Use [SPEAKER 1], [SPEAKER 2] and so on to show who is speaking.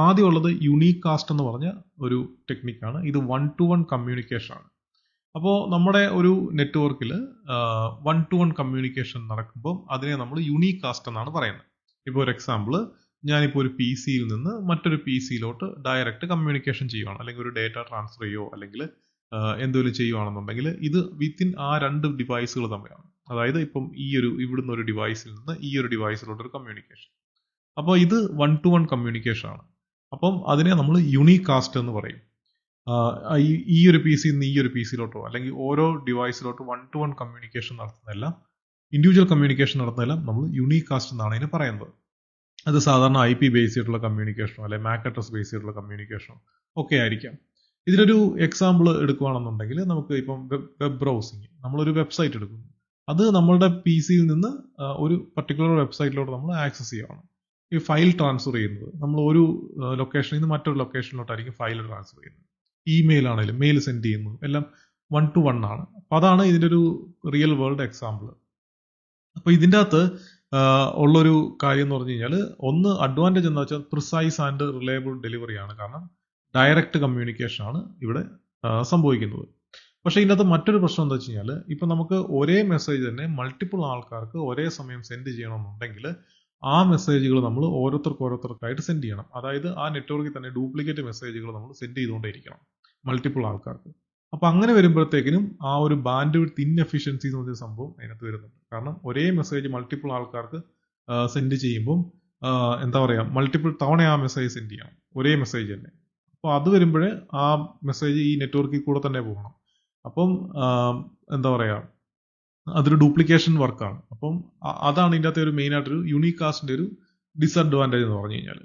[SPEAKER 1] ആദ്യമുള്ളത് unique cast എന്ന് പറഞ്ഞ ഒരു ടെക്നിക്കാണ്. ഇത് 1-to-1 കമ്മ്യൂണിക്കേഷൻ ആണ്. അപ്പോൾ നമ്മുടെ ഒരു നെറ്റ്വർക്കിൽ 1-to-1 കമ്മ്യൂണിക്കേഷൻ നടക്കുമ്പോൾ അതിനെ നമ്മൾ യുണീക്ക് കാസ്റ്റ് എന്നാണ് പറയുന്നത്. ഇപ്പോൾ ഒരു എക്സാമ്പിൾ, ഞാനിപ്പോൾ ഒരു പി സിയിൽ നിന്ന് മറ്റൊരു പി സിയിലോട്ട് ഡയറക്റ്റ് കമ്മ്യൂണിക്കേഷൻ ചെയ്യുവാണ്, അല്ലെങ്കിൽ ഒരു ഡേറ്റ ട്രാൻസ്ഫർ ചെയ്യുകയോ അല്ലെങ്കിൽ എന്തെങ്കിലും ചെയ്യുവാണെന്നുണ്ടെങ്കിൽ ഇത് വിത്തിൻ ആ രണ്ട് ഡിവൈസുകൾ തമ്മിലാണ്. അതായത് ഇപ്പം ഇവിടുന്ന് ഒരു ഡിവൈസിൽ നിന്ന് ഈ ഒരു ഡിവൈസിലോട്ട് ഒരു കമ്മ്യൂണിക്കേഷൻ. അപ്പോൾ ഇത് 1-to-1 കമ്മ്യൂണിക്കേഷൻ ആണ്. അപ്പം അതിനെ നമ്മൾ യുണീക്ക് കാസ്റ്റ് എന്ന് പറയും. ഈ ഒരു പി സിയിൽ നിന്ന് ഈ ഒരു പി സിയിലോട്ടോ അല്ലെങ്കിൽ ഓരോ ഡിവൈസിലോട്ടോ 1-to-1 കമ്മ്യൂണിക്കേഷൻ നടത്തുന്നതെല്ലാം, ഇൻഡിവിജ്വൽ കമ്മ്യൂണിക്കേഷൻ നടത്തുന്നതെല്ലാം നമ്മൾ യുണീക്ക് കാസ്റ്റ് എന്നാണ് ഇതിനെ പറയുന്നത്. അത് സാധാരണ IP ബേസ് ചെയ്തിട്ടുള്ള കമ്മ്യൂണിക്കേഷനോ അല്ലെങ്കിൽ MAC അഡ്രസ് ബേസ് ചെയ്തിട്ടുള്ള കമ്മ്യൂണിക്കേഷനോ ഒക്കെ ആയിരിക്കാം. ഇതിലൊരു എക്സാമ്പിൾ എടുക്കുകയാണെന്നുണ്ടെങ്കിൽ നമുക്ക് ഇപ്പം വെബ് ബ്രൗസിങ്, നമ്മളൊരു വെബ്സൈറ്റ് എടുക്കുന്നു, അത് നമ്മളുടെ പി സിയിൽ നിന്ന് ഒരു പർട്ടിക്കുലർ വെബ്സൈറ്റിലോട്ട് നമ്മൾ ആക്സസ് ചെയ്യുകയാണ്. ഈ ഫയൽ ട്രാൻസ്ഫർ ചെയ്യുന്നത് നമ്മൾ ഒരു ലൊക്കേഷനിൽ നിന്ന് മറ്റൊരു ലൊക്കേഷനിലോട്ടായിരിക്കും ഫയൽ ട്രാൻസ്ഫർ ചെയ്യുന്നത്. ഇമെയിൽ ആണെങ്കിലും മെയിൽ സെൻഡ് ചെയ്യുന്നു, എല്ലാം 1-to-1 ആണ്. അപ്പോൾ അതാണ് ഇതിൻ്റെ ഒരു റിയൽ വേൾഡ് എക്സാമ്പിൾ. അപ്പോൾ ഇതിൻ്റെ അകത്ത് ഉള്ളൊരു കാര്യം എന്ന് പറഞ്ഞു കഴിഞ്ഞാൽ, ഒന്ന് അഡ്വാൻറ്റേജ് എന്താ വെച്ചാൽ പ്രിസൈസ് ആൻഡ് റിലയബിൾ ഡെലിവറി ആണ്. കാരണം ഡയറക്റ്റ് കമ്മ്യൂണിക്കേഷൻ ആണ് ഇവിടെ സംഭവിക്കുന്നത്. പക്ഷേ ഇതിനകത്ത് മറ്റൊരു പ്രശ്നം എന്താ വെച്ച് കഴിഞ്ഞാൽ, ഇപ്പം നമുക്ക് ഒരേ മെസ്സേജ് തന്നെ മൾട്ടിപ്പിൾ ആൾക്കാർക്ക് ഒരേ സമയം സെൻഡ് ചെയ്യണമെന്നുണ്ടെങ്കിൽ ആ മെസ്സേജുകൾ നമ്മൾ ഓരോരുത്തർക്കായിട്ട് സെൻഡ് ചെയ്യണം. അതായത് ആ നെറ്റ്വർക്കിൽ തന്നെ ഡ്യൂപ്ലിക്കേറ്റ് മെസ്സേജുകൾ നമ്മൾ സെൻഡ് ചെയ്തുകൊണ്ടേയിരിക്കണം മൾട്ടിപ്പിൾ ആൾക്കാർക്ക്. അപ്പം അങ്ങനെ വരുമ്പോഴത്തേക്കിനും ആ ഒരു ബാൻഡ് വിഡ്ത്ത് ഇൻഎഫിഷ്യൻസി എന്ന് പറഞ്ഞ സംഭവം അതിനകത്ത് വരുന്നുണ്ട്. കാരണം ഒരേ മെസ്സേജ് മൾട്ടിപ്പിൾ ആൾക്കാർക്ക് സെൻഡ് ചെയ്യുമ്പം എന്താ പറയുക, മൾട്ടിപ്പിൾ തവണ ആ മെസ്സേജ് സെൻഡ് ചെയ്യണം, ഒരേ മെസ്സേജ് തന്നെ. അപ്പോൾ അത് വരുമ്പോഴേ ആ മെസ്സേജ് ഈ നെറ്റ്വർക്കിൽ കൂടെ തന്നെ പോകണം. അപ്പം എന്താ പറയുക, അതൊരു ഡ്യൂപ്ലിക്കേഷൻ വർക്കാണ്. അപ്പം അതാണ് ഇതിൻ്റെ അകത്ത് ഒരു മെയിനായിട്ടൊരു യുണീക്ക് കാസ്റ്റിൻ്റെ ഒരു ഡിസഡ്വാൻറ്റേജ് എന്ന് പറഞ്ഞു കഴിഞ്ഞാൽ.